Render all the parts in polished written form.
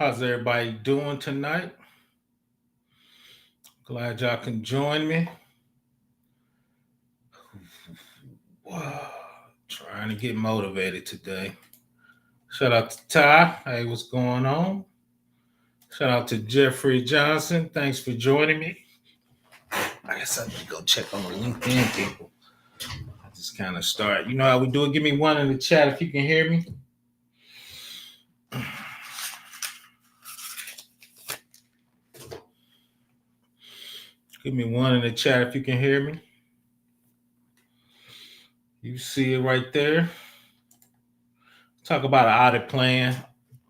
How's everybody doing tonight? Glad y'all can join me. Wow, trying to get motivated today. Shout out to Ty. Hey, what's going on? Shout out to Jeffrey Johnson. Thanks for joining me. I guess I need to go check on the LinkedIn people. I just kind of start. You know how we do it? Give me one in the chat if you can hear me. Give me one in the chat if you can hear me. You see it right there. Talk about an audit plan.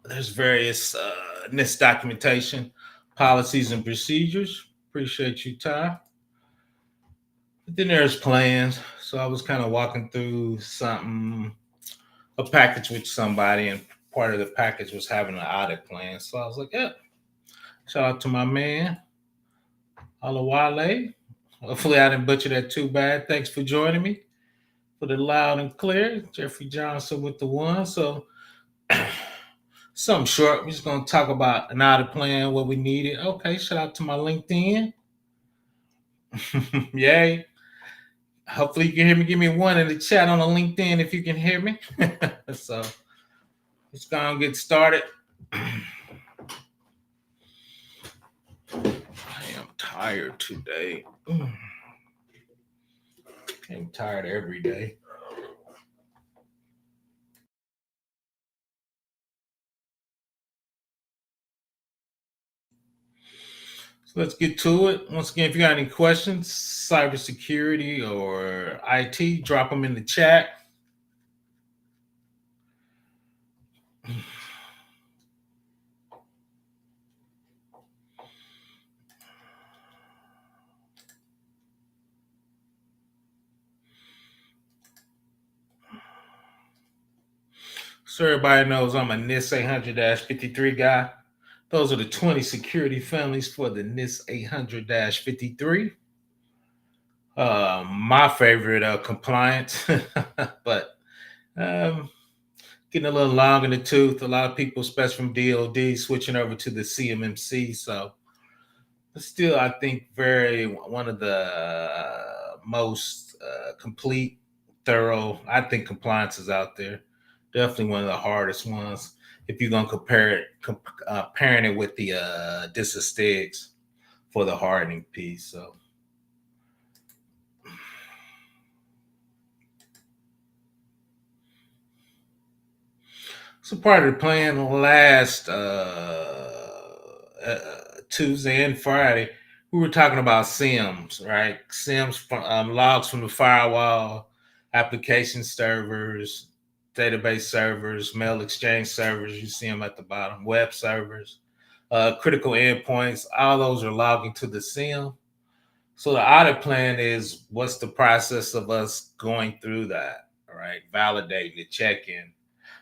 There's various NIST documentation, policies, and procedures. Appreciate you, Ty. But then there's plans. So I was kind of walking through a package with somebody, and part of the package was having an audit plan. So I was like, yeah, shout out to my man, Alawale. Hopefully I didn't butcher that too bad. Thanks for joining me. Put it loud and clear. Jeffrey Johnson with the one. So something short. We're just going to talk about an audit plan, what we needed. Okay, shout out to my LinkedIn. Yay. Hopefully you can hear me. Give me one in the chat on the LinkedIn if you can hear me. So let's go and get started. I am tired today. I'm tired every day. So let's get to it. Once again, if you got any questions, cybersecurity or IT, drop them in the chat. So everybody knows I'm a NIST 800-53 guy. Those are the 20 security families for the NIST 800-53. My favorite compliance, but getting a little long in the tooth. A lot of people, especially from DOD, switching over to the CMMC. So, but still, I think one of the most complete, thorough. I think compliances out there. Definitely one of the hardest ones. If you're gonna comparing it with the disastigs for the hardening piece. So part of the plan last Tuesday and Friday, we were talking about SIMs, right? SIMs from logs from the firewall, application servers, database servers, mail exchange servers. You see them at the bottom, web servers, critical endpoints. All those are logging to the SIM. So the audit plan is what's the process of us going through that, right? Validating the check-in.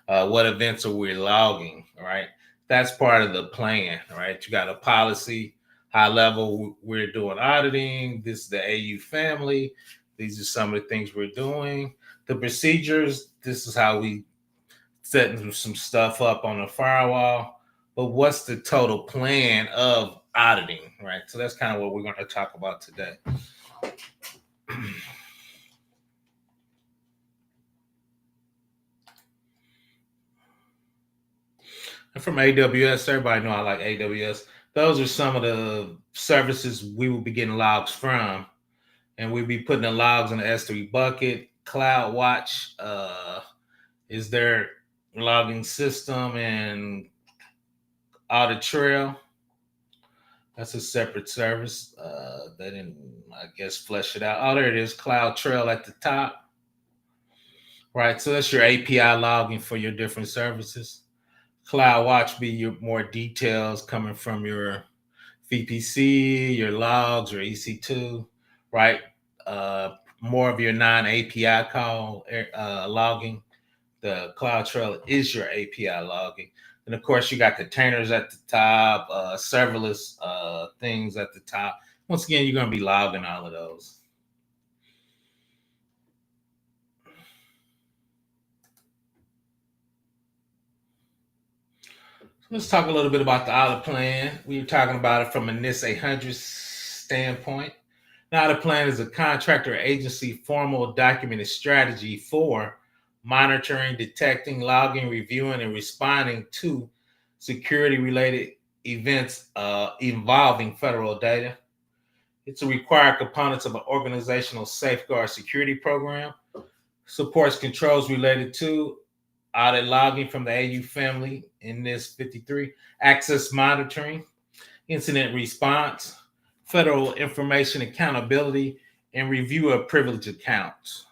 What events are we logging, right? That's part of the plan, right? You got a policy, high level, we're doing auditing. This is the AU family. These are some of the things we're doing. The procedures, this is how we setting some stuff up on the firewall. But what's the total plan of auditing, right? So that's kind of what we're going to talk about today. And from AWS, everybody know I like AWS. Those are some of the services we will be getting logs from, and we'll be putting the logs in the S3 bucket. CloudWatch is their logging system, and Audit Trail. That's a separate service. They didn't, I guess, flesh it out. Oh, there it is, Cloud Trail at the top. Right, so that's your API logging for your different services. CloudWatch be your more details coming from your VPC, your logs, or EC2, right? More of your non-API call logging. The CloudTrail is your API logging. And of course, you got containers at the top, serverless things at the top. Once again, you're going to be logging all of those. Let's talk a little bit about the audit plan. We were talking about it from a NIST 800 standpoint. Now, the plan is a contractor agency formal documented strategy for monitoring, detecting, logging, reviewing, and responding to security related events involving federal data. It's a required component of an organizational safeguard security program, supports controls related to audit logging from the AU family in NIST 53, access monitoring, incident response, federal information accountability, and review of privileged accounts.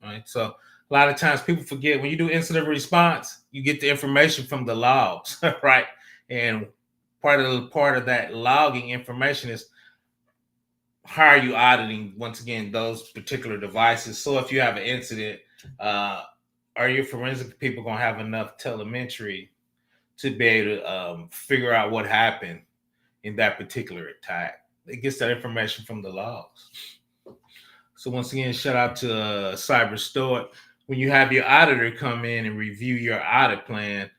Right. So a lot of times people forget when you do incident response, you get the information from the logs, right? And part of that logging information is how are you auditing once again those particular devices. So if you have an incident, are your forensic people going to have enough telemetry to be able to figure out what happened in that particular attack? It gets that information from the logs. So once again, shout out to Cyber Stoic. When you have your auditor come in and review your audit plan,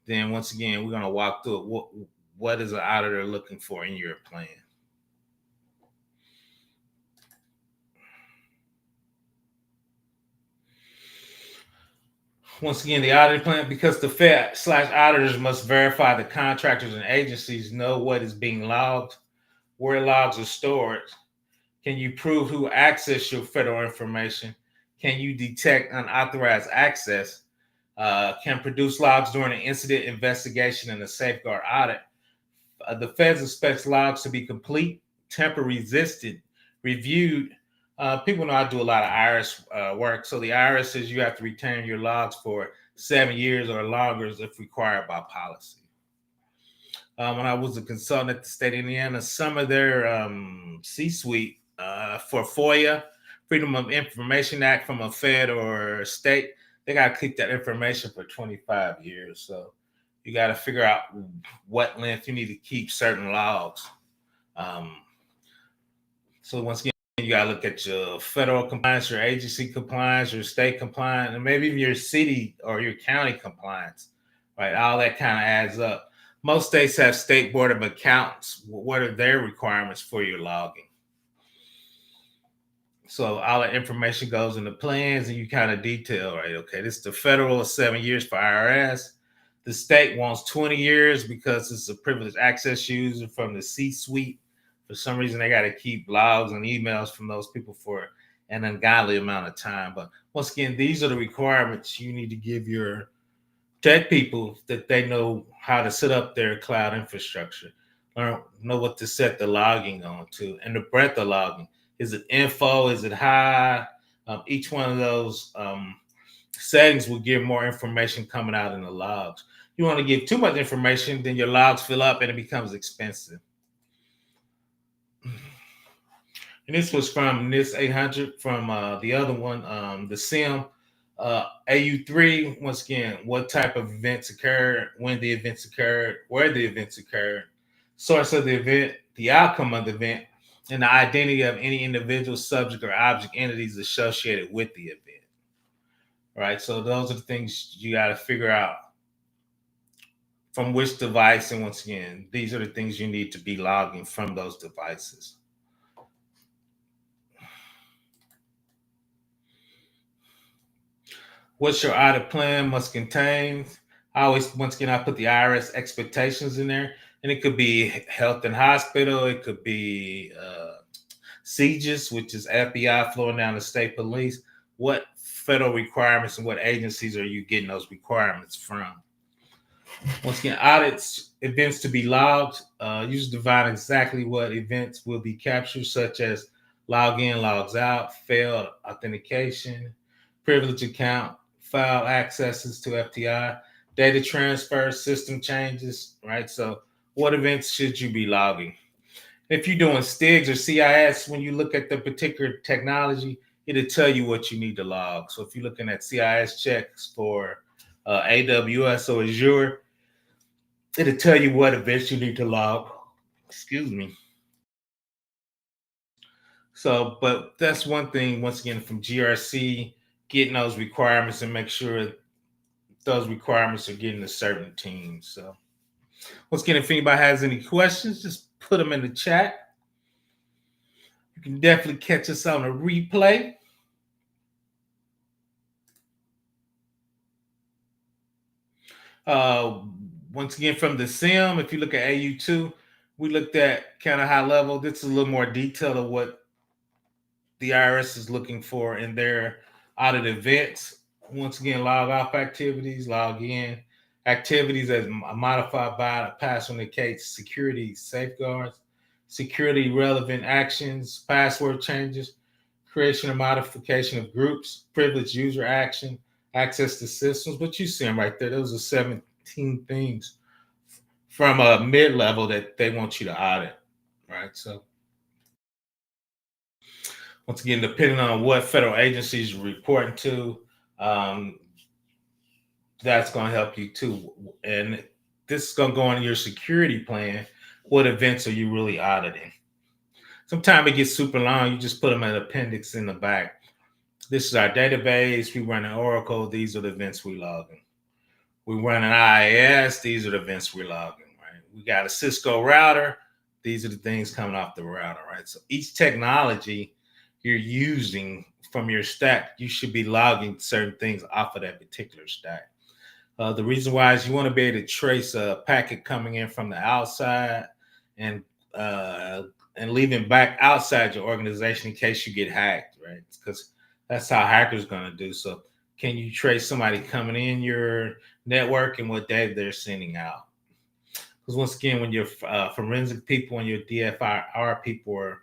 then once again, we're going to walk through it. What is an auditor looking for in your plan? Once again, the audit plan, because the Fed/auditors must verify the contractors and agencies know what is being logged, where logs are stored. Can you prove who accessed your federal information? Can you detect unauthorized access? Can produce logs during an incident investigation and a safeguard audit. The feds expects logs to be complete, tamper resistant, reviewed. People know I do a lot of IRS work. So the IRS says you have to retain your logs for 7 years or longer if required by policy. When I was a consultant at the state of Indiana, some of their C-suite for FOIA, Freedom of Information Act from a Fed or state, they got to keep that information for 25 years. So you got to figure out what length you need to keep certain logs. So once again, you got to look at your federal compliance, your agency compliance, your state compliance, and maybe even your city or your county compliance, right? All that kind of adds up. Most states have state board of accounts. What are their requirements for your logging? So all that information goes in the plans and you kind of detail, right? Okay, this is the federal 7 years for IRS. The state wants 20 years because it's a privileged access user from the C-suite. For some reason, they got to keep logs and emails from those people for an ungodly amount of time. But once again, these are the requirements you need to give your tech people, that they know how to set up their cloud infrastructure, learn, know what to set the logging on to, and the breadth of logging. Is it info? Is it high? Each one of those settings will give more information coming out in the logs. You want to give too much information, then your logs fill up and it becomes expensive. And this was from NIST 800, from the other one, the SIM. AU3, once again, what type of events occurred, when the events occurred, where the events occurred, source of the event, the outcome of the event, and the identity of any individual, subject, or object entities associated with the event. Right? So those are the things you got to figure out from which device. And once again, these are the things you need to be logging from those devices. What your audit plan must contain. I always, once again, I put the IRS expectations in there, and it could be health and hospital. It could be CGIS, which is FBI flowing down to state police. What federal requirements and what agencies are you getting those requirements from? Once again, audits events to be logged. Use define exactly what events will be captured, such as log in, logs out, failed authentication, privilege account, file accesses to FTI, data transfer, system changes, right? So what events should you be logging? If you're doing STIGs or CIS, when you look at the particular technology, it'll tell you what you need to log. So if you're looking at CIS checks for AWS or Azure, it'll tell you what events you need to log. Excuse me. So, but that's one thing, once again, from GRC, getting those requirements and make sure those requirements are getting to certain teams. So Once again, if anybody has any questions, just put them in the chat. You can definitely catch us on a replay. Uh, Once again, from the SIM, if you look at AU2, we looked at kind of high level. This is a little more detail of what the IRS is looking for in their audit events. Once again, log off activities, log in activities as modified by the pass indicates security safeguards, security relevant actions, password changes, creation or modification of groups, privileged user action, access to systems. But you see them right there. Those are 17 things from a mid level that they want you to audit, right? So once again, depending on what federal agencies you're reporting to, um, that's going to help you too. And this is going to go on your security plan. What events are you really auditing? Sometimes it gets super long. You just put them in an appendix in the back. This is our database. We run an Oracle. These are the events we logging. We run an IIS. These are the events we're logging, right? We got a Cisco router. These are the things coming off the router, right? So each technology you're using from your stack, you should be logging certain things off of that particular stack. The reason why is you want to be able to trace a packet coming in from the outside and uh, and leaving back outside your organization in case you get hacked, right? Because that's how hackers going to do. So, can you trace somebody coming in your network and what data they're sending out? Because once again, when your forensic people and your DFIR people are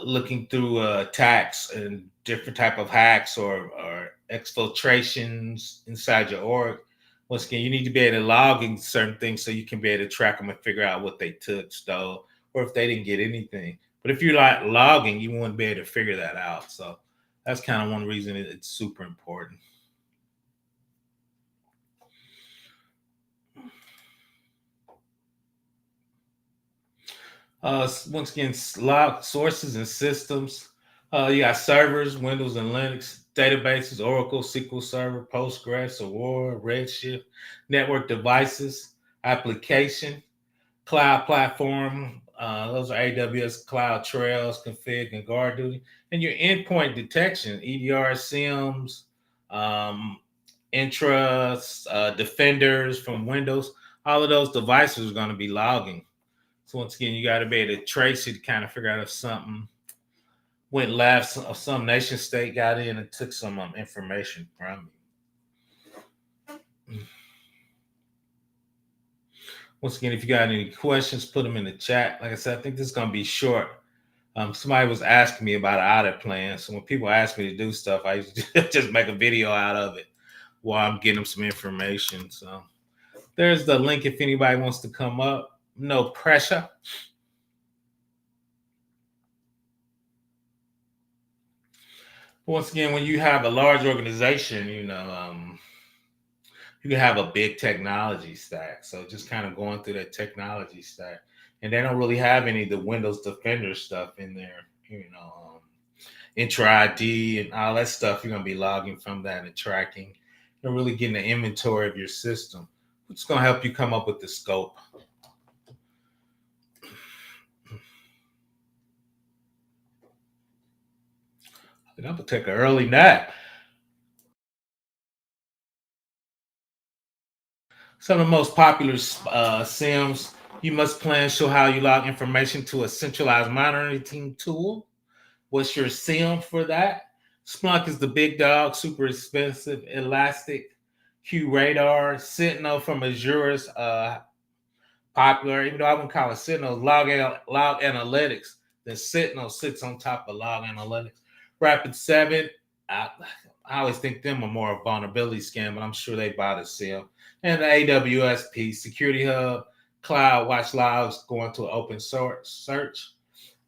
looking through attacks and different type of hacks or exfiltrations inside your org, once again, you need to be able to log in certain things so you can be able to track them and figure out what they took, stole, or if they didn't get anything. But if you're like logging, you won't be able to figure that out. So that's kind of one reason it's super important. Once again, log sources and systems. You got servers, Windows and Linux, databases, Oracle, SQL Server, Postgres, Aurora, Redshift, network devices, application, cloud platform. Those are AWS Cloud Trails, Config, and Guard Duty. And your endpoint detection, EDR, SIMs, um, Intras, Defenders from Windows. All of those devices are going to be logging. So once again, you got to be able to trace it to kind of figure out if something went left, some nation state got in and took some information from you. Once again, if you got any questions, put them in the chat. Like I said, I think this is going to be short. Somebody was asking me about an audit plan. So when people ask me to do stuff, I just make a video out of it while I'm getting them some information. So there's the link if anybody wants to come up. No pressure. Once again, when you have a large organization, you can have a big technology stack. So just kind of going through that technology stack, and they don't really have any of the Windows Defender stuff in there. Intra ID and all that stuff. You're gonna be logging from that and tracking. You're really getting an inventory of your system, which is gonna help you come up with the scope. I'm gonna take an early nap. Some of the most popular SIMs, you must plan show how you log information to a centralized monitoring tool. What's your SIM for that? Splunk is the big dog, super expensive. Elastic, QRadar, Sentinel from Azure is popular. Even though I wouldn't call it Sentinel, log analytics. The Sentinel sits on top of log analytics. Rapid7, I, I always think them are more a vulnerability scan, but I'm sure they buy the SIM. And the AWS piece, Security Hub, Cloud Watch Logs going to an open source search.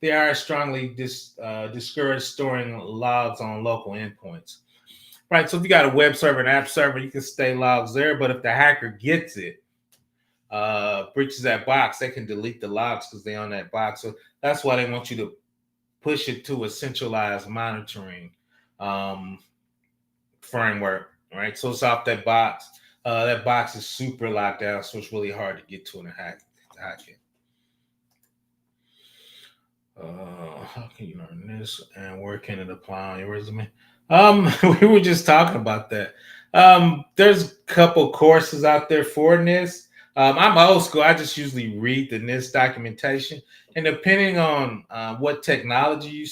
They are strongly discourage storing logs on local endpoints. Right. So if you got a web server and app server, you can stay logs there. But if the hacker gets it, breaches that box, they can delete the logs because they're on that box. So that's why they want you to push it to a centralized monitoring um, framework. Right. So it's off that box. that box is super locked down, so it's really hard to get to and hack it. How can you learn this and where can it apply on your resume? We were just talking about that. There's a couple courses out there for NIST. I'm old school. I just usually read the NIST documentation, and depending on what technology you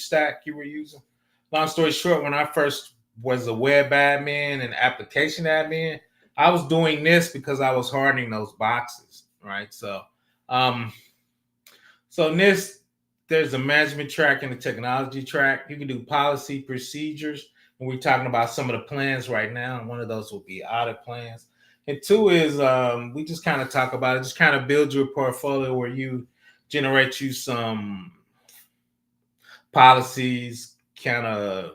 were using. Long story short, when I first was a web admin and application admin, I was doing this because I was hardening those boxes, right? Um, so NIST, there's a management track and a technology track. You can do policy procedures, and we're talking about some of the plans right now. And one of those will be audit plans. And two is we just kind of talk about it, just kind of build your portfolio where you generate you some policies, kind of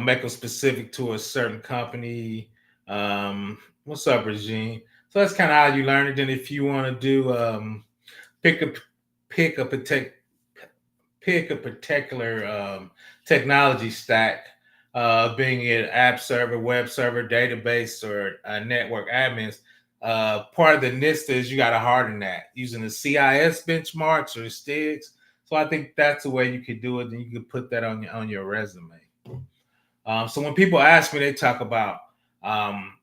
make them specific to a certain company. What's up, Regine? So that's kind of how you learn it. Then if you want to do pick a pick a particular technology stack, being it app server, web server, database, or network admins. Part of the NIST is you got to harden that using the CIS benchmarks or STIGs. So I think that's the way you could do it, and you could put that on your resume. So when people ask me, they um,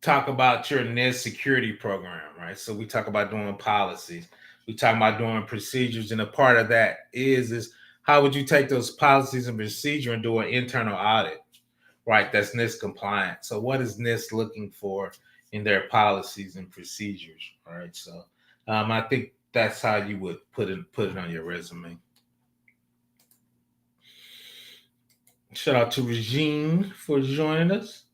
talk about your NIST security program, right? So we talk about doing policies, we talk about doing procedures, and a part of that is how would you take those policies and procedure and do an internal audit, right? That's NIST compliant. So what is NIST looking for in their policies and procedures, right? So I think that's how you would put it on your resume. Shout out to Regine for joining us.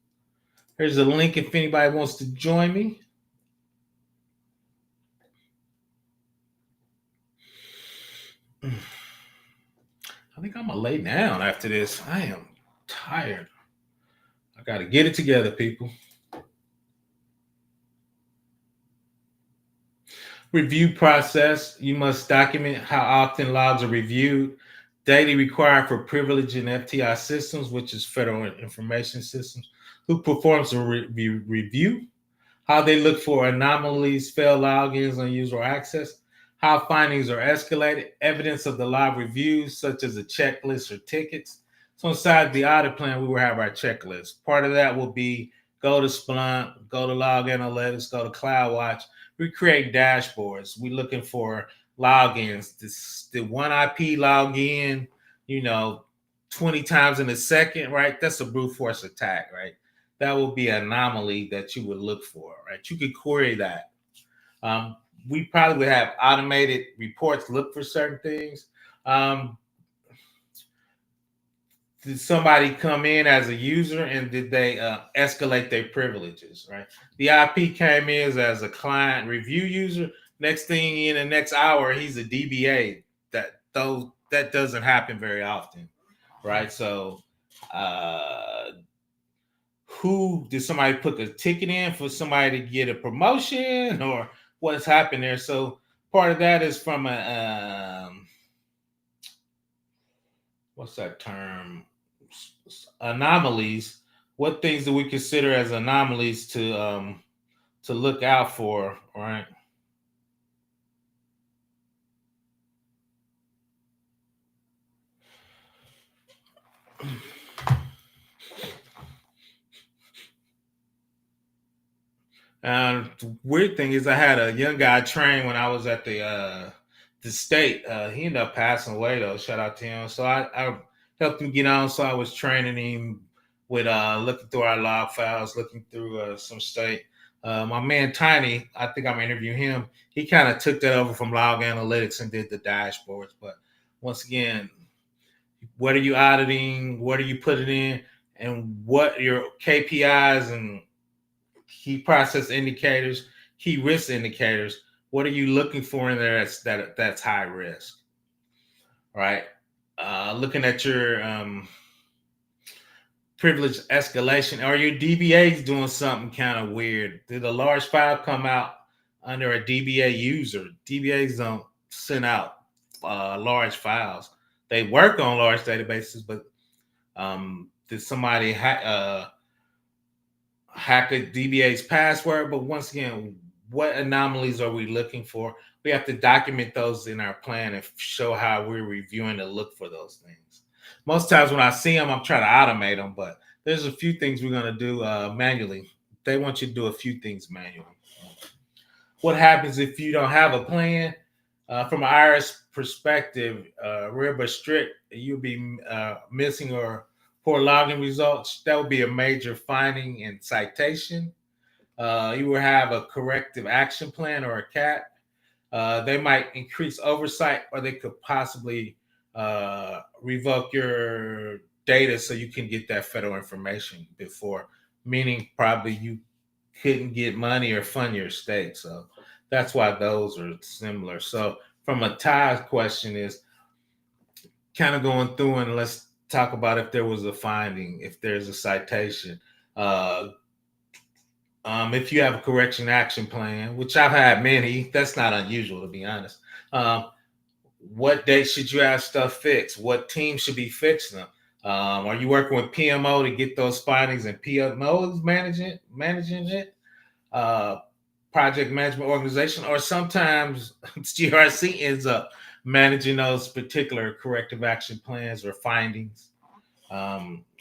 Here's a link if anybody wants to join me. I think I'm gonna lay down after this. I am tired. I gotta get it together, people. Review process. You must document how often logs are reviewed. Daily required for privilege and FTI systems, which is Federal Information Systems. Who performs a review? How they look for anomalies, failed logins, unusual access, how findings are escalated, evidence of the live reviews, such as a checklist or tickets. So inside the audit plan, we will have our checklist. Part of that will be go to Splunk, go to Log Analytics, go to CloudWatch. We create dashboards. We're looking for logins. The one IP login, 20 times in a second, right? That's a brute force attack, right? That will be an anomaly that you would look for, right? You could query that. We probably would have automated reports look for certain things. Did somebody come in as a user and did they escalate their privileges, right? The IP came in as a client review user. Next thing in the next hour, he's a DBA. That doesn't happen very often, right? So who did somebody put a ticket in for somebody to get a promotion or what's happened there? So part of that is from what's that term? Anomalies. What things do we consider as anomalies to look out for, right? And the weird thing is, I had a young guy train when I was at the state. He ended up passing away though. Shout out to him. So I helped him get on. So I was training him with looking through our log files, looking through some state. My man Tiny, I think I'm interviewing him. He kind of took that over from log analytics and did the dashboards. But once again, what are you auditing? What are you putting in? And what your KPIs and key process indicators, key risk indicators. What are you looking for in there that's high risk, right? Looking at your privilege escalation. Are your DBAs doing something kind of weird? Did a large file come out under a DBA user? DBAs don't send out large files. They work on large databases, but did somebody hacker DBA's password. But once again, what anomalies are we looking for? We have to document those in our plan and show how we're reviewing to look for those things. Most times when I see them, I'm trying to automate them, but there's a few things we're going to do manually. They want you to do a few things manually. What happens if you don't have a plan? From an IRS perspective, real but strict, you'll be missing or poor logging results. That would be a major finding and citation. You will have a corrective action plan or a CAP. They might increase oversight, or they could possibly revoke your data so you can get that federal information before, meaning probably you couldn't get money or fund your state. So that's why those are similar. So from a tie question is kind of going through, and let's talk about if there was a finding, if there's a citation. If you have a correction action plan, which I've had many, that's not unusual to be honest. What date should you have stuff fixed? What team should be fixing them? Are you working with PMO to get those findings, and PMO is managing it? Project management organization, or sometimes GRC ends up managing those particular corrective action plans or findings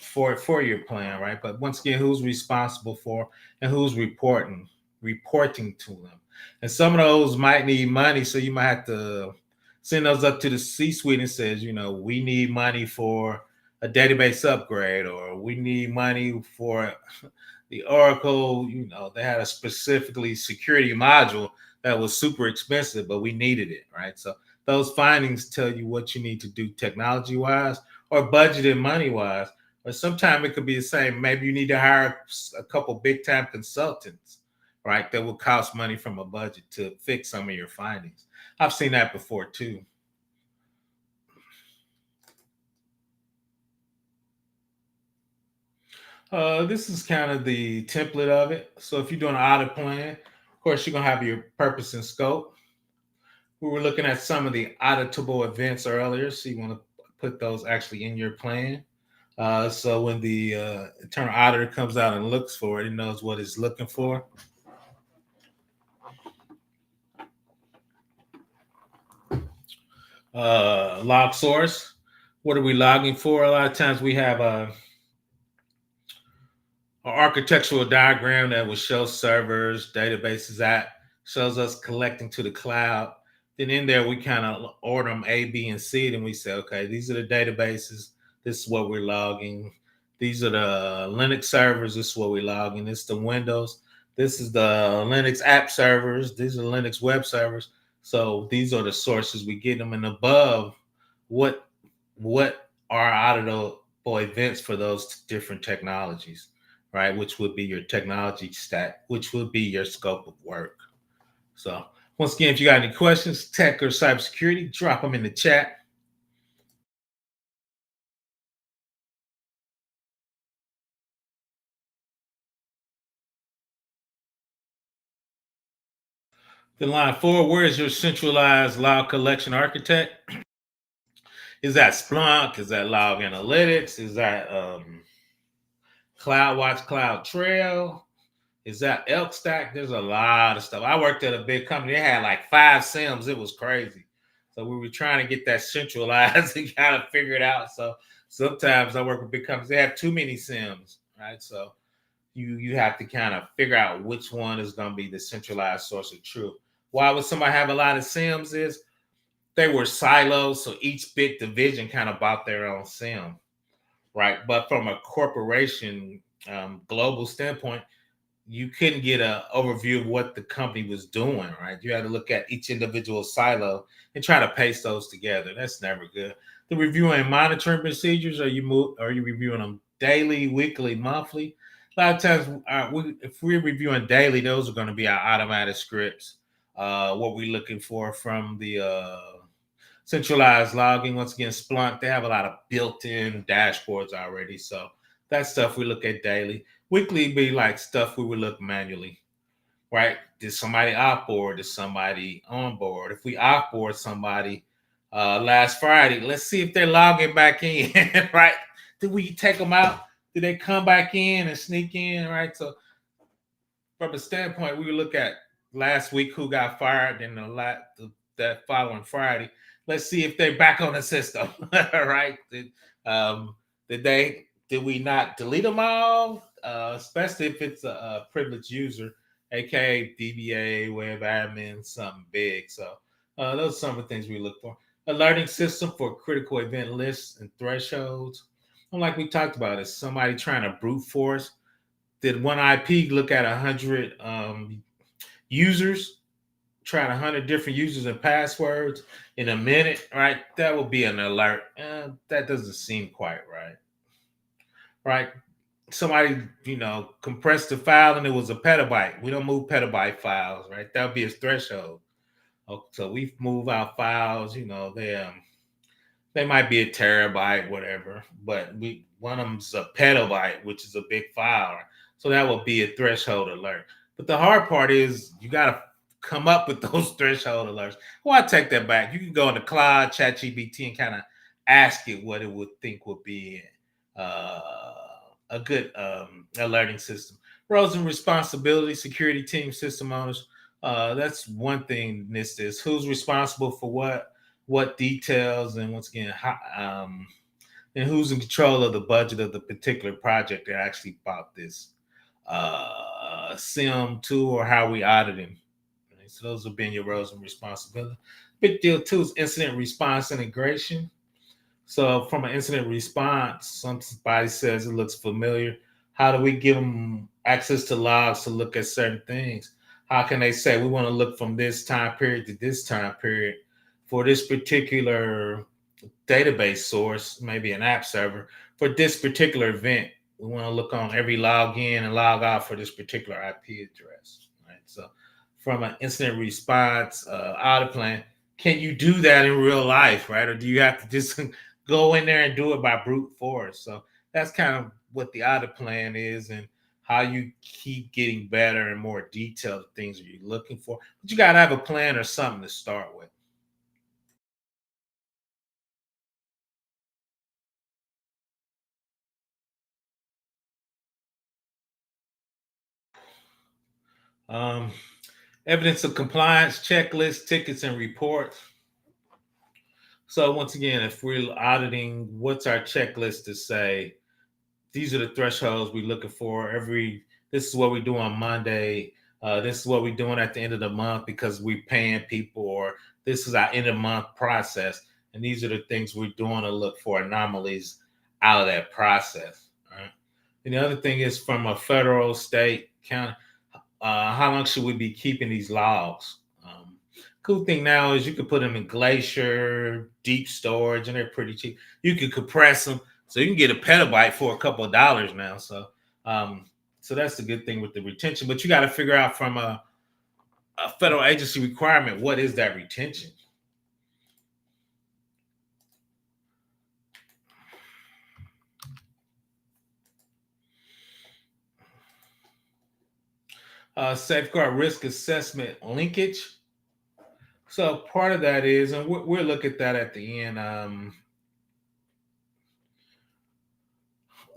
for your plan, right? But once again, who's responsible for and who's reporting to them? And some of those might need money, so you might have to send those up to the C-suite and says, we need money for a database upgrade, or we need money for the Oracle. They had a specifically security module that was super expensive, but we needed it, right? So those findings tell you what you need to do technology-wise or budgeted money-wise. Or sometimes it could be the same. Maybe you need to hire a couple big-time consultants, right, that will cost money from a budget to fix some of your findings. I've seen that before too. This is kind of the template of it. So if you're doing an audit plan, of course, you're going to have your purpose and scope. We were looking at some of the auditable events earlier, so you want to put those actually in your plan. So when the internal auditor comes out and looks for it, it knows what it's looking for. Log source. What are we logging for? A lot of times we have an architectural diagram that will show servers, databases, that shows us collecting to the cloud. Then in there, we kind of order them A, B, and C. Then we say, okay, these are the databases. This is what we're logging. These are the Linux servers. This is what we're logging. This is the Windows. This is the Linux app servers. These are Linux web servers. So these are the sources we get them. And above, what are auditable events for those different technologies, right? Which would be your technology stack, which would be your scope of work. So once again, if you got any questions, tech or cybersecurity, drop them in the chat. Then line 4, where is your centralized log collection architect? Is that Splunk? Is that Log Analytics? Is that CloudWatch, CloudTrail? Is that Elk Stack? There's a lot of stuff. I worked at a big company. They had like 5 SIMs. It was crazy. So we were trying to get that centralized and kind of figure it out. So sometimes I work with big companies. They have too many SIMs, right? So you have to kind of figure out which one is going to be the centralized source of truth. Why would somebody have a lot of SIMs is they were silos. So each big division kind of bought their own SIM, right? But from a corporation global standpoint, you couldn't get an overview of what the company was doing, right? You had to look at each individual silo and try to paste those together. That's never good. The reviewing and monitoring procedures, are you reviewing them daily, weekly, monthly? A lot of times, if we're reviewing daily, those are going to be our automatic scripts. What we're looking for from the centralized logging. Once again, Splunk, they have a lot of built-in dashboards already. So that stuff we look at daily. Weekly be like stuff we would look manually, right? Did somebody offboard? Did somebody onboard? If we offboard somebody last Friday, let's see if they're logging back in, right? Did we take them out? Did they come back in and sneak in, right? So from a standpoint, we look at last week who got fired and that following Friday. Let's see if they're back on the system. Right? Um, did we not delete them all? Especially if it's a privileged user, aka DBA, web admin, something big. So those are some of the things we look for. Alerting system for critical event lists and thresholds. And like we talked about, is somebody trying to brute force? Did one IP look at 100 users, tried 100 different users and passwords in a minute? Right, that would be an alert. That doesn't seem quite right. Right, somebody compressed the file and it was a petabyte. We don't move petabyte files, right? That would be a threshold. So we move our files. They might be a terabyte, whatever, but one of them's a petabyte, which is a big file. So that will be a threshold alert. But the hard part is you got to come up with those threshold alerts. Well, I take that back. You can go in the cloud, ChatGPT, and kind of ask it what it would think would be a good alerting system. Roles and responsibilities, security team, system owners. That's one thing. NIST is who's responsible for what details, and once again, and who's in control of the budget of the particular project that actually bought this SIM tool, or how we auditing. Right? So those have been your roles and responsibilities. Big deal too is incident response integration. So from an incident response, somebody says it looks familiar. How do we give them access to logs to look at certain things? How can they say we want to look from this time period to this time period for this particular database source, maybe an app server, for this particular event? We want to look on every log in and log out for this particular IP address, right? So from an incident response audit plan, can you do that in real life, right? Or do you have to just go in there and do it by brute force? So that's kind of what the audit plan is, and how you keep getting better and more detailed things that you're looking for. But you got to have a plan or something to start with. Um, Evidence of compliance, checklists, tickets, and reports. So once again, if we're auditing, what's our checklist to say? These are the thresholds we're looking for. This is what we do on Monday. This is what we're doing at the end of the month because we're paying people, or this is our end of month process. And these are the things we're doing to look for anomalies out of that process. Right? And the other thing is from a federal, state, county, how long should we be keeping these logs? Cool thing now is you can put them in Glacier, deep storage, and they're pretty cheap. You can compress them, so you can get a petabyte for a couple of dollars now. Um, so that's the good thing with the retention. But you got to figure out from a federal agency requirement, what is that retention? Safeguard risk assessment linkage. So part of that is, and we'll look at that at the end.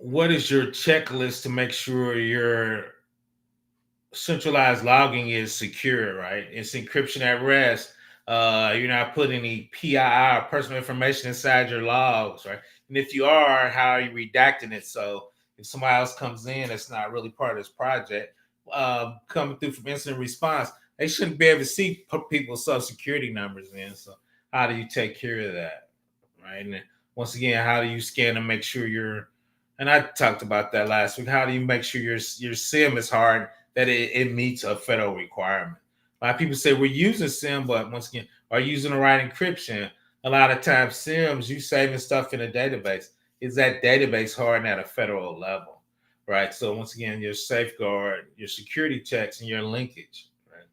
What is your checklist to make sure your centralized logging is secure, right? It's encryption at rest. You're not putting any PII or personal information inside your logs, right? And if you are, how are you redacting it? So if somebody else comes in that's not really part of this project, coming through from incident response, they shouldn't be able to see people's social security numbers in. So how do you take care of that, right? And then, once again, how do you scan to make sure and I talked about that last week. How do you make sure your SIM is hard, that it meets a federal requirement? A lot of people say we're using SIM, but once again, are you using the right encryption? A lot of times, SIMs, you saving stuff in a database. Is that database hardened at a federal level, right? So once again, your safeguard, your security checks, and your linkage, right?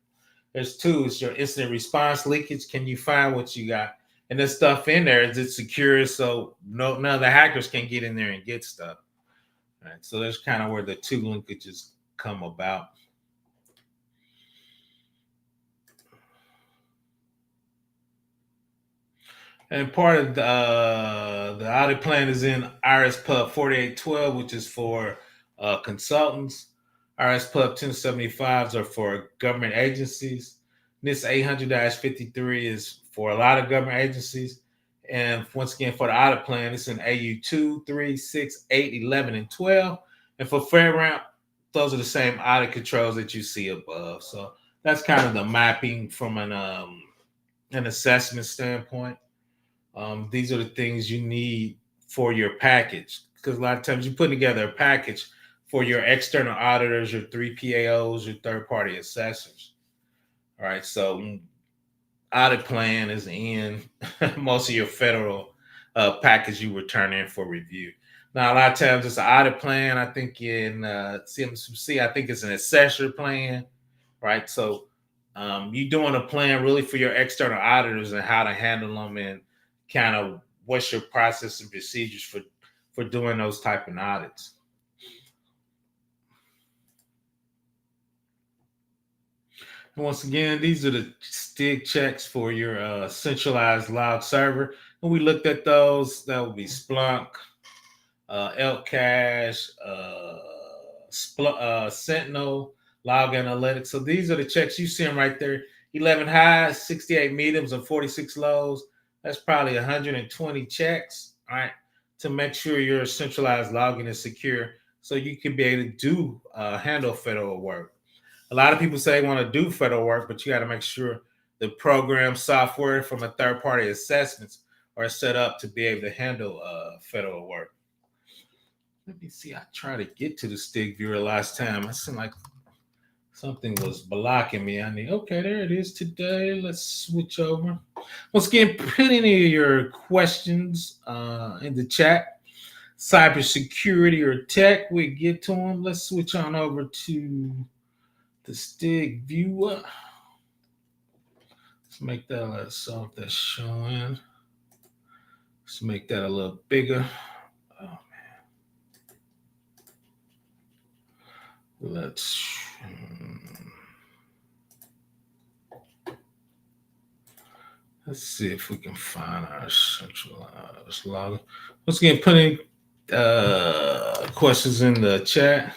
There's two. It's your incident response leakage. Can you find what you got? And the stuff in there, is it secure so none of the hackers can get in there and get stuff? Right. So that's kind of where the two linkages come about. And part of the audit plan is in IRS Pub 4812, which is for consultants. IRS Pub 1075s are for government agencies. NIST 800-53 is for a lot of government agencies. And once again, for the audit plan, it's in AU 2, 3, 6, 8, 11, and 12. And for FedRAMP, those are the same audit controls that you see above. So that's kind of the mapping from an assessment standpoint. These are the things you need for your package, because a lot of times you're putting together a package for your external auditors, your 3PAOs, your third-party assessors. All right, so audit plan is in most of your federal package you return in for review. Now, a lot of times it's an audit plan. I think in CMC, I think it's an assessor plan, right? So you're doing a plan really for your external auditors and how to handle them and kind of what's your process and procedures for doing those type of audits. And once again, these are the STIG checks for your centralized log server. And we looked at those. That would be Splunk, Elk Cache, Sentinel, Log Analytics. So these are the checks you see them right there. 11 highs, 68 mediums, and 46 lows. That's probably 120 checks, all right, to make sure your centralized logging is secure so you can be able to do handle federal work. A lot of people say they want to do federal work, but you got to make sure the program software from a third-party assessments are set up to be able to handle federal work. Let me see. I tried to get to the stick viewer last time. It seemed like something was blocking me. Okay, there it is today. Let's switch over. Once again, put any of your questions in the chat. Cybersecurity or tech, we get to them. Let's switch on over to the stick viewer. Let's make that, let's see if that's showing. Let's make that a little bigger. Oh man. Let's see if we can find our centralized login. Once again, put in questions in the chat.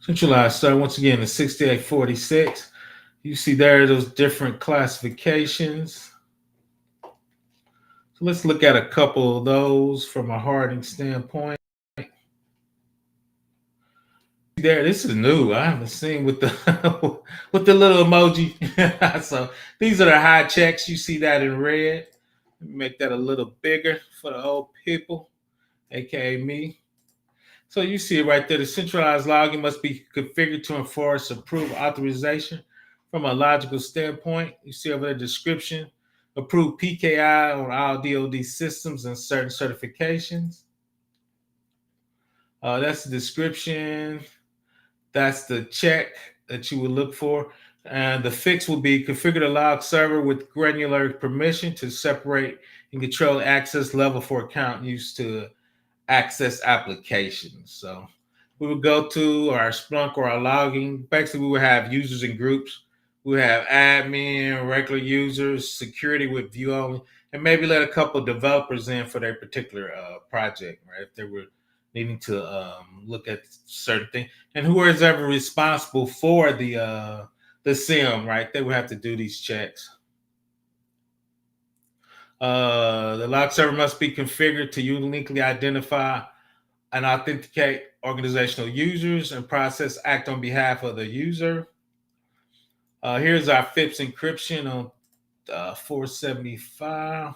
Centralized, so once again, the 6846. You see there those different classifications. So let's look at a couple of those from a hardening standpoint. There, this is new. I haven't seen with the with the little emoji. So these are the high checks. You see that in red. Make that a little bigger for the old people, aka me. So you see it right there. The centralized logging must be configured to enforce approved authorization from a logical standpoint. You see over the description, approved PKI on all DoD systems and certain certifications. That's the description. That's the check that you would look for. And the fix will be configure a log server with granular permission to separate and control access level for account used to access applications. So we would go to our Splunk or our logging. Basically, we would have users and groups. We would have admin, regular users, security with view only, and maybe let a couple of developers in for their particular project, right? If they were needing to look at certain things, and who is ever responsible for the SIM, right? They would have to do these checks. The log server must be configured to uniquely identify and authenticate organizational users and process act on behalf of the user. Here's our FIPS encryption on 475.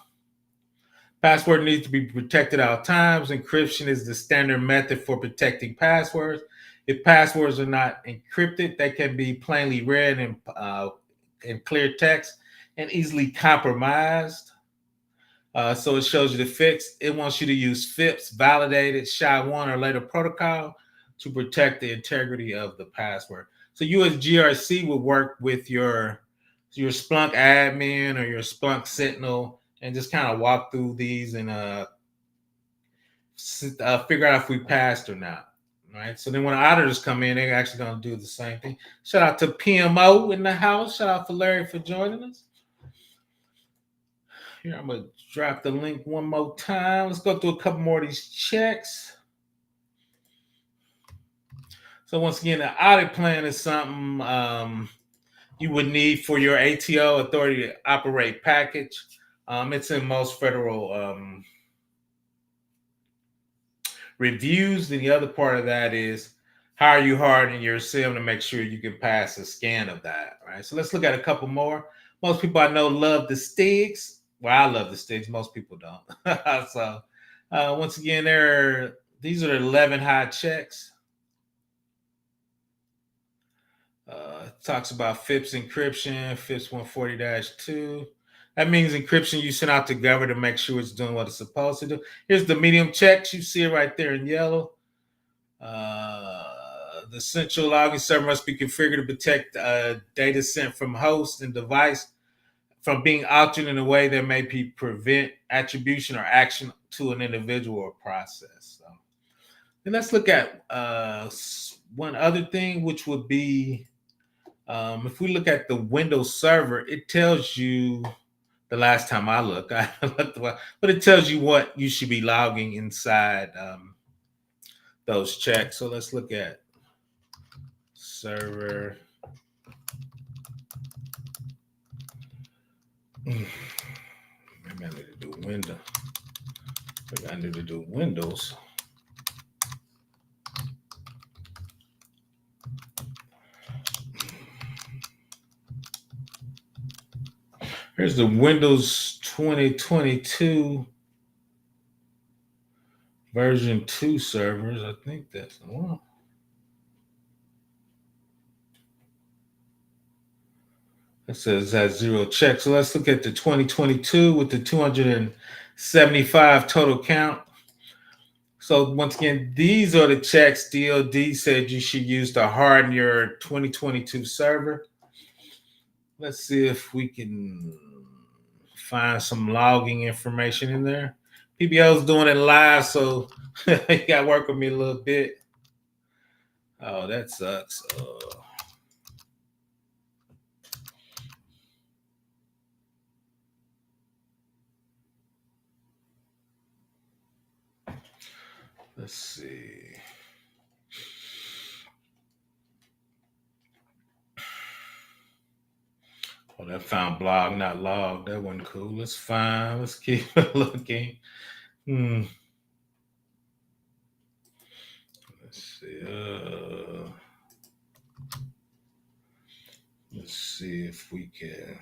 Password needs to be protected at all times. Encryption is the standard method for protecting passwords. If passwords are not encrypted, they can be plainly read in clear text and easily compromised. So it shows you the fix. It wants you to use FIPS, validated SHA-1 or later protocol to protect the integrity of the password. So USGRC will work with your Splunk admin or your Splunk Sentinel and just kind of walk through these and figure out if we passed or not. right? So then when the auditors come in, they're actually going to do the same thing. Shout out to PMO in the house. Shout out to Larry for joining us. Here, I'm going to drop the link one more time. Let's go through a couple more of these checks. So once again, the audit plan is something you would need for your ATO, Authority to Operate package. It's in most federal reviews. And the other part of that is how are you hardening your SIM to make sure you can pass a scan of that, right? So let's look at a couple more. Most people I know love the STIGs. Well, I love the STIGs. Most people don't. So once again, these are the 11 high checks. It talks about FIPS encryption, FIPS 140-2. That means encryption you send out to government to make sure it's doing what it's supposed to do. Here's the medium checks. You see it right there in yellow. The central logging server must be configured to protect data sent from host and device from being altered in a way that may prevent attribution or action to an individual or process. So, and let's look at one other thing, which would be if we look at the Windows server, it tells you the last time I looked, but it tells you what you should be logging inside those checks. So let's look at server. Maybe I need to do Windows. Maybe I need to do Windows. Here's the Windows 2022 version 2 servers. I think that's the one. It says it has 0 checks. So let's look at the 2022 with the 275 total count. So once again, these are the checks DoD said you should use to harden your 2022 server. Let's see if we can find some logging information in there. PBO's doing it live, so you got to work with me a little bit. Oh, that sucks. Let's see. Oh, that found blog, not log. That wasn't cool. Let's find. Let's keep looking. Let's see. Let's see if we can.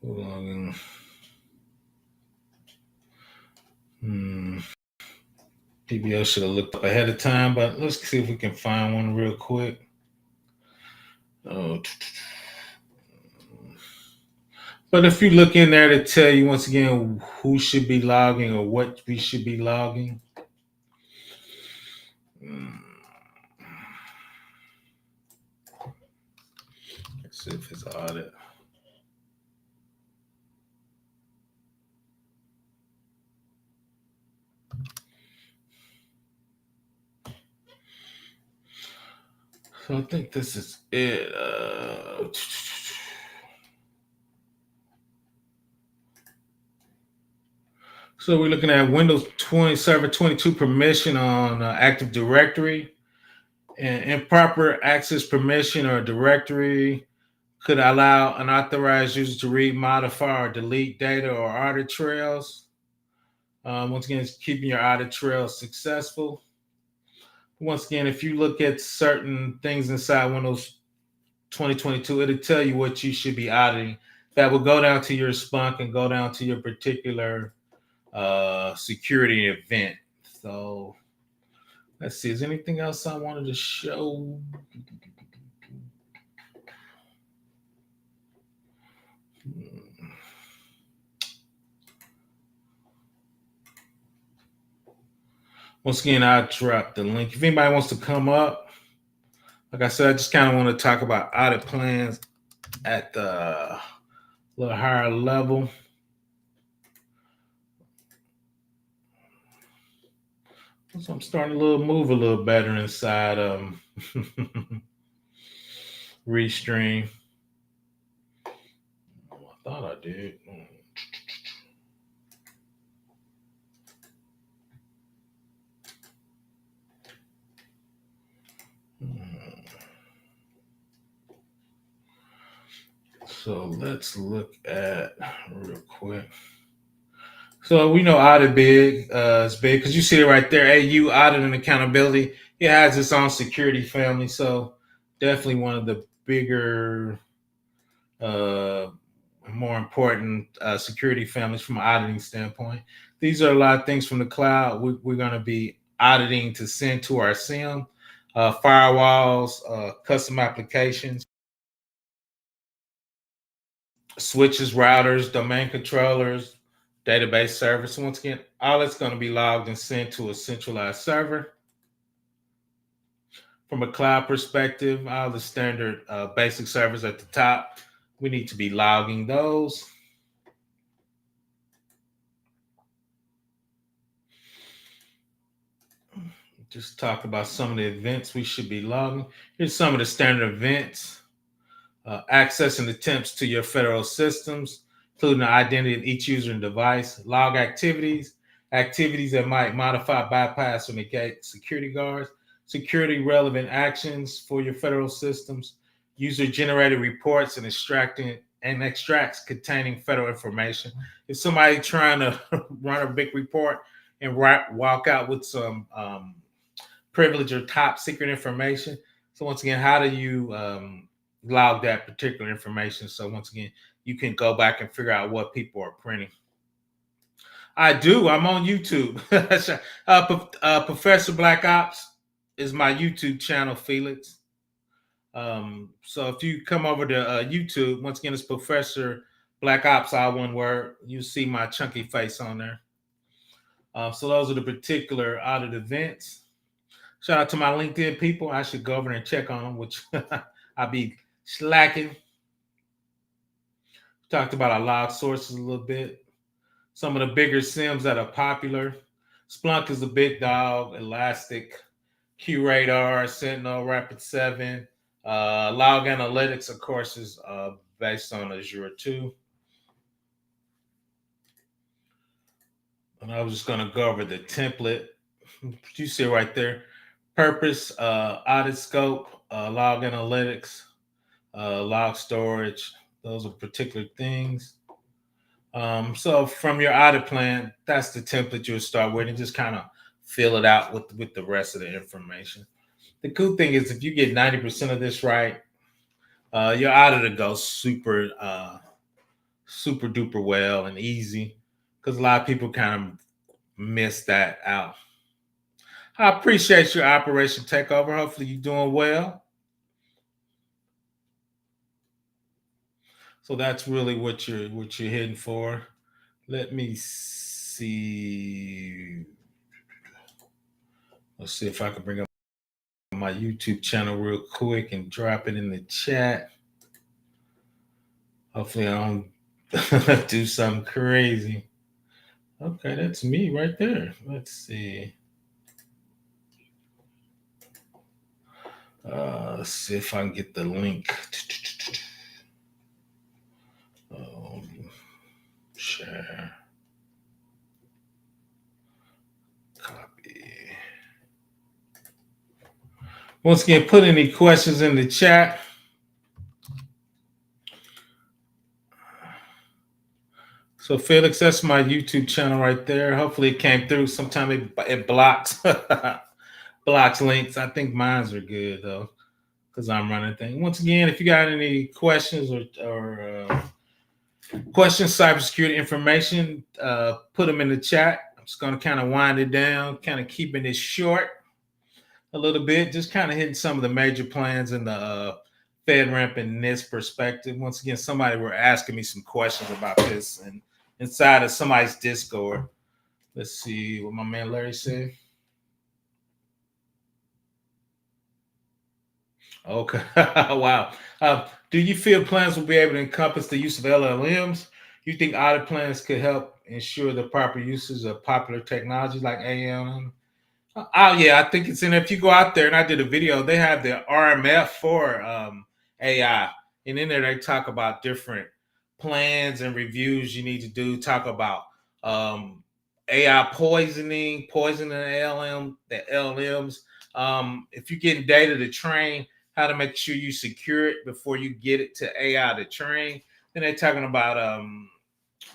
Hold on. PBO should have looked up ahead of time, but let's see if we can find one real quick. But if you look in there to tell you once again who should be logging or what we should be logging. Let's see if it's audit. So I think this is it. So we're looking at Windows 20 Server 22 permission on Active Directory. And improper access permission or directory could allow unauthorized users to read, modify, or delete data or audit trails. Once again, it's keeping your audit trails successful. Once again, if you look at certain things inside Windows 2022, it'll tell you what you should be auditing. That will go down to your spunk and go down to your particular security event. So let's see. Is there anything else I wanted to show? Once again, I'll drop the link. If anybody wants to come up, like I said, I just kind of want to talk about audit plans at the little higher level. So I'm starting to move a little better inside Restream. Oh, I thought I did. So let's look at real quick. So we know audit big is big because you see it right there. AU audit and accountability. It has its own security family. So definitely one of the bigger, uh, more important security families from an auditing standpoint. These are a lot of things from the cloud. We're going to be auditing to send to our SIM, firewalls, custom applications, switches, routers, domain controllers, database servers. So once again, all it's going to be logged and sent to a centralized server. From a cloud perspective, all the standard basic servers at the top, we need to be logging those. Just talk about some of the events we should be logging. Here's some of the standard events. Accessing attempts to your federal systems, including the identity of each user and device, log activities, activities that might modify, bypass, or negate security guards, security relevant actions for your federal systems, user generated reports and extracts containing federal information. If somebody trying to run a big report and walk out with some privilege or top secret information, so once again, how do you log that particular information? So once again, you can go back and figure out what people are printing. I do. I'm on YouTube. Professor Black Ops is my YouTube channel, Felix. So if you come over to YouTube, once again, it's Professor Black Ops, all one word. You see my chunky face on there. So those are the particular audit events. Shout out to my LinkedIn people. I should go over and check on them, which I'll be slacking. Talked about our log sources a little bit. Some of the bigger SIMs that are popular. Splunk is a big dog. Elastic, QRadar, Sentinel, Rapid7. Log Analytics, of course, is based on Azure too. And I was just going to go over the template. You see it right there. Purpose, audit scope, log analytics, log storage. Those are particular things. So from your audit plan, that's the template you'll start with and just kind of fill it out with the rest of the information. The cool thing is if you get 90% of this right, your auditor goes super duper well and easy because a lot of people kind of miss that out. I appreciate your Operation Takeover. Hopefully you're doing well. So that's really what you're hitting for. Let me see. Let's see if I can bring up my YouTube channel real quick and drop it in the chat. Hopefully I don't do something crazy. Okay, that's me right there. Let's see. Let's see if I can get the link. Share. Copy. Once again, put any questions in the chat. So Felix, that's my YouTube channel right there. Hopefully it came through. Sometimes it blocks blocks links. I think mine's are good though, because I'm running things. Once again, if you got any questions or questions, cybersecurity information, put them in the chat. I'm just going to kind of wind it down, kind of keeping it short a little bit, just kind of hitting some of the major plans in the FedRAMP and NIST perspective. Once again, somebody were asking me some questions about this and inside of somebody's Discord. Let's see what my man Larry said. Okay. Wow. Do you feel plans will be able to encompass the use of LLMs? You think audit plans could help ensure the proper uses of popular technologies like AI? Oh yeah, I think it's in. If you go out there, and I did a video, they have the RMF for AI, and in there they talk about different plans and reviews you need to do. Talk about AI poisoning the LMs. If you're getting data to train, how to make sure you secure it before you get it to AI to train. Then they're talking about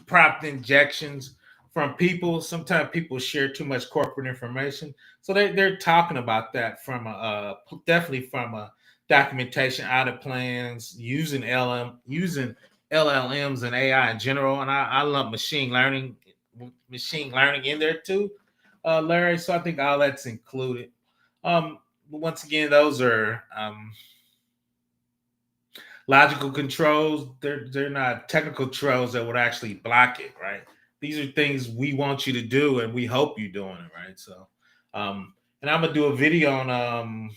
prompt injections from people. Sometimes people share too much corporate information, so they're talking about that from a definitely from a documentation, audit plans, using LLMs and AI in general. And I lump machine learning in there too, Larry. So I think all that's included. But once again, those are logical controls. They're not technical controls that would actually block it, right? These are things we want you to do, and we hope you're doing it, right? So, and I'm gonna do a video on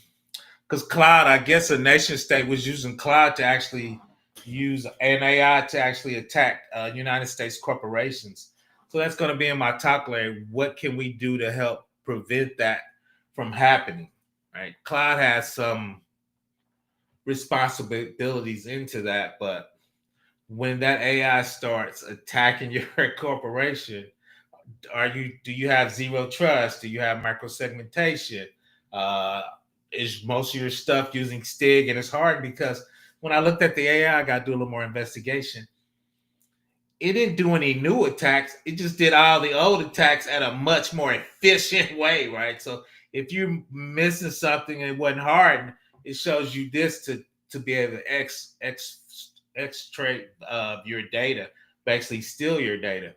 because cloud. I guess a nation state was using cloud to actually use an AI to actually attack United States corporations. So that's going to be in my talk, Larry. What can we do to help prevent that from happening? Right? Cloud has some responsibilities into that, but when that AI starts attacking your corporation, do you have zero trust? Do you have microsegmentation? Uh, is most of your stuff using STIG? And it's hard because when I looked at the AI, I got to do a little more investigation. It didn't do any new attacks. It just did all the old attacks at a much more efficient way, right? So if you're missing something and it wasn't hard, it shows you this to be able to extract your data, basically steal your data.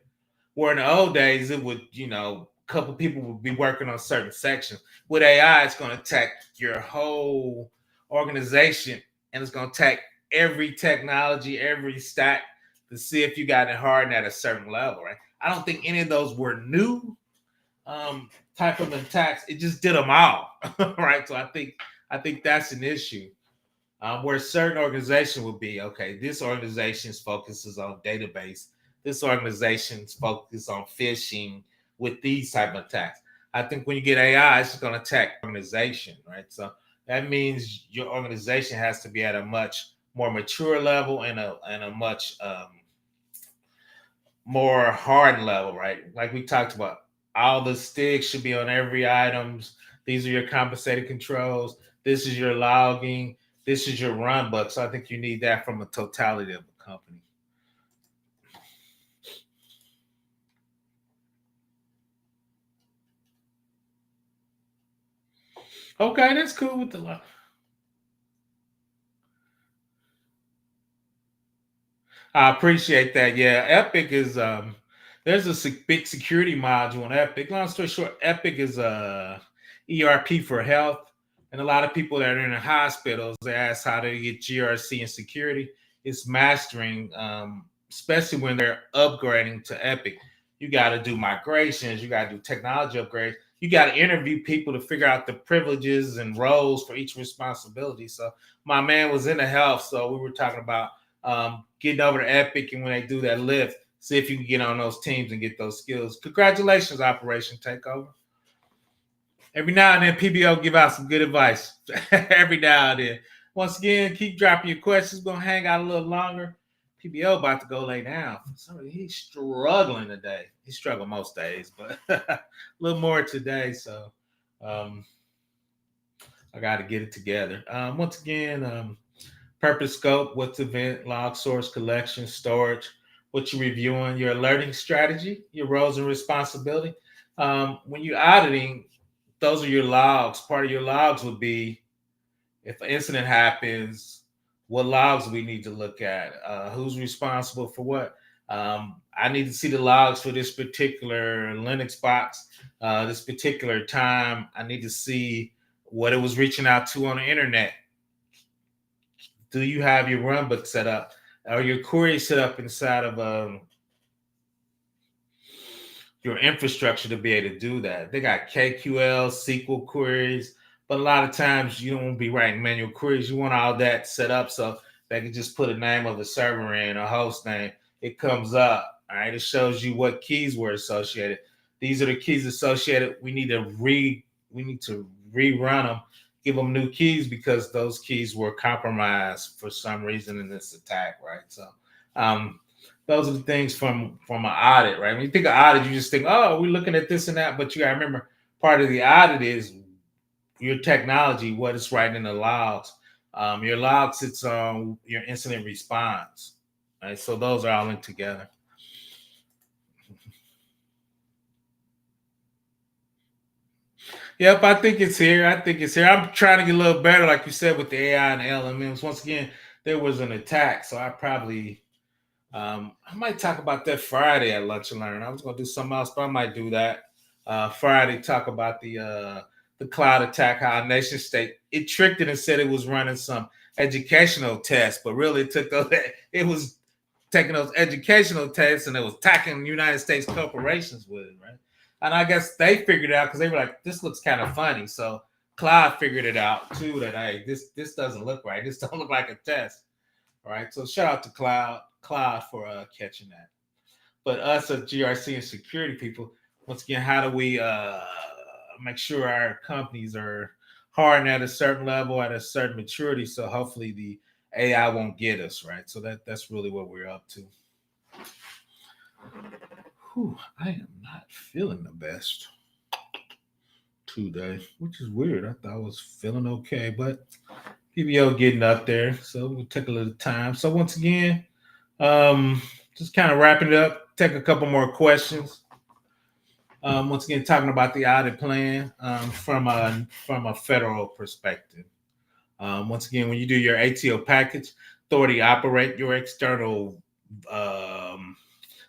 Where in the old days, it would, a couple people would be working on certain sections. With AI, it's going to attack your whole organization, and it's going to attack every technology, every stack to see if you got it hardened at a certain level, right? I don't think any of those were new type of attacks. It just did them all, right? So I think that's an issue. Where a certain organization would be, okay, this organization's focuses on database. This organization's focus on phishing with these type of attacks. I think when you get AI, it's going to attack organization, right? So that means your organization has to be at a much more mature level and a much more hardened level, right? Like we talked about, all the sticks should be on every items. These are your compensated controls. This is your logging. This is your run book. So I think you need that from a totality of the company. Okay, that's cool with the log. I appreciate that. Yeah, Epic is there's a big security module on Epic. Long story short, Epic is a ERP for health, and a lot of people that are in the hospitals they ask how to get GRC and security. It's mastering, especially when they're upgrading to Epic. You got to do migrations. You got to do technology upgrades. You got to interview people to figure out the privileges and roles for each responsibility. So my man was in the health, so we were talking about getting over to Epic, and when they do that lift, see if you can get on those teams and get those skills. Congratulations, Operation Takeover. Every now and then, PBO give out some good advice. Every now and then. Once again, keep dropping your questions. Gonna hang out a little longer. PBO about to go lay down. He's struggling today. He's struggling most days, but a little more today. So um, I got to get it together. Once again, purpose scope, what's event, log source, collection, storage, what you're reviewing, your alerting strategy, your roles and responsibility. When you're auditing, those are your logs. Part of your logs would be if an incident happens, what logs we need to look at, who's responsible for what. I need to see the logs for this particular Linux box, this particular time. I need to see what it was reaching out to on the internet. Do you have your runbook set up? Or your query set up inside of your infrastructure to be able to do that? They got KQL, SQL queries, but a lot of times you don't want to be writing manual queries. You want all that set up so they can just put a name of the server in, a host name. It comes up, all right? It shows you what keys were associated. These are the keys associated. We need to we need to rerun them, give them new keys because those keys were compromised for some reason in this attack, right? So um, those are the things from an audit, right? When you think of audit, you just think, oh, we're looking at this and that, but you got to remember part of the audit is your technology, what it's writing in the logs. Your log sits on your incident response, right? So those are all linked together. Yep, I think it's here. I think it's here. I'm trying to get a little better, like you said, with the AI and the LMMs. Once again, there was an attack, so I might talk about that Friday at Lunch and Learn. I was going to do something else, but I might do that Friday. Talk about the cloud attack, how a nation state it tricked it and said it was running some educational tests, but really it took those. It was taking those educational tests and it was attacking United States corporations with it, right? And I guess they figured it out because they were like, "This looks kind of funny." So Cloud figured it out too that hey, this doesn't look right. This don't look like a test. All right. So shout out to Cloud for catching that. But us as GRC and security people, once again, how do we make sure our companies are hardened at a certain level, at a certain maturity, so hopefully the AI won't get us, right? So that's really what we're up to. Whew, I am not feeling the best today, which is weird. I thought I was feeling okay, but PBO getting up there, so we'll take a little time. So once again, just kind of wrapping it up. Take a couple more questions. Once again, talking about the audit plan from a federal perspective. Once again, when you do your ATO package, authority operate your external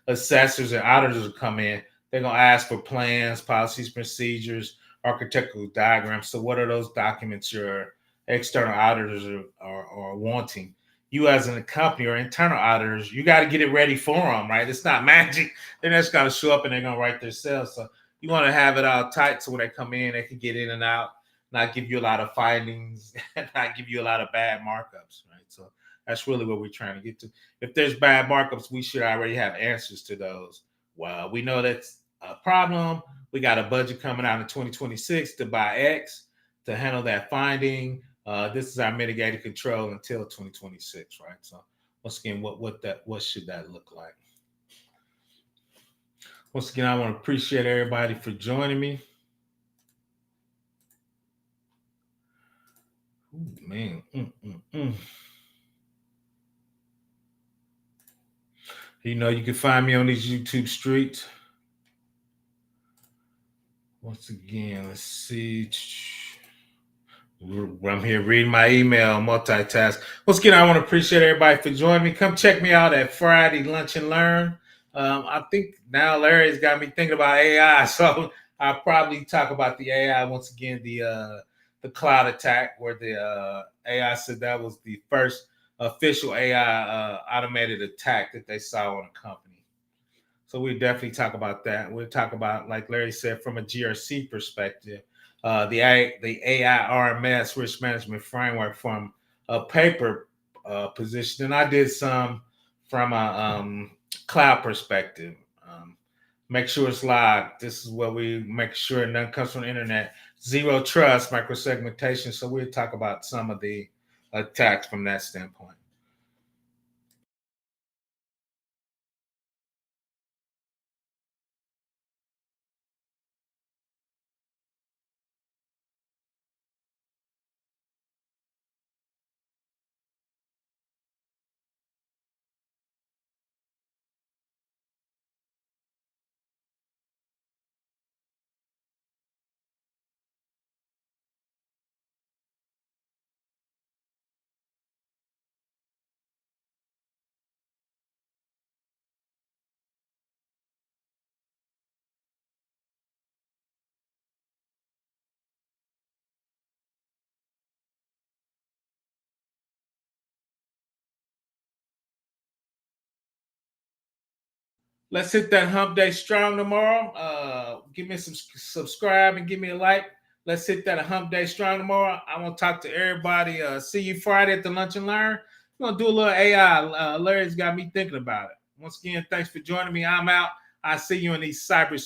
assessors and auditors will come in. They're gonna ask for plans, policies, procedures, architectural diagrams. So, what are those documents your external auditors are wanting? You, as a company or internal auditors, you got to get it ready for them, right? It's not magic. They're just gonna show up and they're gonna write their sales. So, you want to have it all tight so when they come in, they can get in and out, not give you a lot of findings, not give you a lot of bad markups, right? So that's really what we're trying to get to. If there's bad markups, we should already have answers to those. Well, we know that's a problem. We got a budget coming out in 2026 to buy X to handle that finding. This is our mitigated control until 2026, right? So once again, what should that look like? Once again, I want to appreciate everybody for joining me. Ooh, man. You know, you can find me on these YouTube streets. Once again, let's see. I'm here reading my email, multitask. Once again, I want to appreciate everybody for joining me. Come check me out at Friday Lunch and Learn. I think now Larry's got me thinking about AI, so I'll probably talk about the AI once again. The cloud attack, where the AI said that was the first official AI automated attack that they saw on a company. So we definitely talk about that. We'll talk about, like Larry said, from a GRC perspective, the AI RMS risk management framework from a paper position, and I did some from a cloud perspective. Make sure it's logged. This is what we make sure none comes from the internet. Zero trust, microsegmentation. So we'll talk about some of the attacks from that standpoint. Let's hit that hump day strong tomorrow. Give me some subscribe and give me a like. Let's hit that hump day strong tomorrow. I want to talk to everybody. See you Friday at the Lunch and Learn. We're going to do a little AI. Larry's got me thinking about it. Once again, thanks for joining me. I'm out. I see you in these cybersecurity.